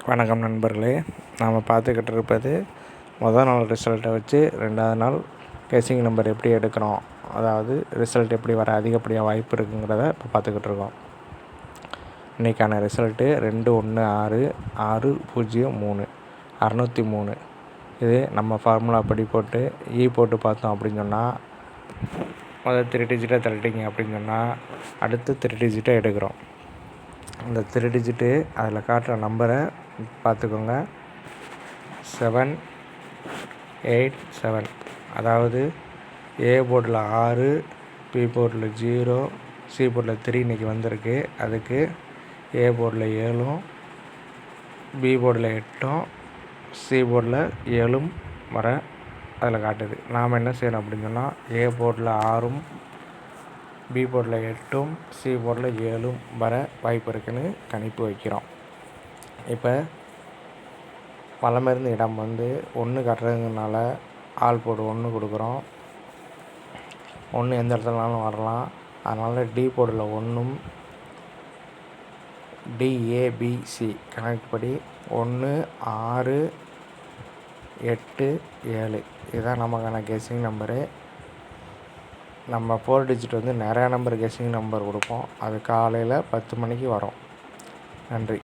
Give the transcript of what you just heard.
வணக்கம் நண்பர்களே, நாம் பார்த்துக்கிட்டு இருப்பது முதல் நாள் ரிசல்ட்டை வச்சு 2வது நாள் கெஸ்ஸிங் நம்பர் எப்படி எடுக்கிறோம், அதாவது ரிசல்ட் எப்படி வர அதிகப்படியாக வாய்ப்பு இருக்குங்கிறத இப்போ பார்த்துக்கிட்டு இருக்கோம். இன்றைக்கான ரிசல்ட்டு 216603 603. இது நம்ம ஃபார்முலா படி போட்டு போட்டு பார்த்தோம் அப்படின்னு சொன்னால், முதல் 3 டிஜிட்டை தள்ளிட்டிங்க அப்படின்னு சொன்னால் அடுத்து 3 டிஜிட்டை எடுக்கிறோம். அந்த 3 டிஜிட்டு அதில் காட்டுற நம்பரை பார்த்துக்கோங்க. 787. அதாவது ஏ போர்டில் 6, பி போர்டில் 0, சி போர்டில் 3 இன்றைக்கி வந்திருக்கு. அதுக்கு ஏ போர்டில் 7, பி போர்டில் 8, சி போர்டில் 7 வர அதில் காட்டுது. நாம் என்ன செய்யணும் அப்படின்னு சொன்னால், ஏ போர்டில் 6, பி போர்டில் 8, சி போர்டில் 7 வர வாய்ப்பு இருக்குன்னு கணிப்பு வைக்கிறோம். இப்போ வலமிருந்து இடம் 1 கட்டுறதுனால ஆல் போர்டு 1 கொடுக்குறோம். 1 எந்த இடத்துலனாலும் வரலாம். அதனால் டி போர்டில் 1, டிஏபிசி கணக்கு படி 1, 6, 8, 7 இதுதான் நமக்கான கெஸ்ஸிங் நம்பரு. நம்ம 4 டிஜிட் நிறையா நம்பர் கெஸ்ஸிங் நம்பர் கொடுப்போம். அது காலையில் 10 மணிக்கு வரும். நன்றி.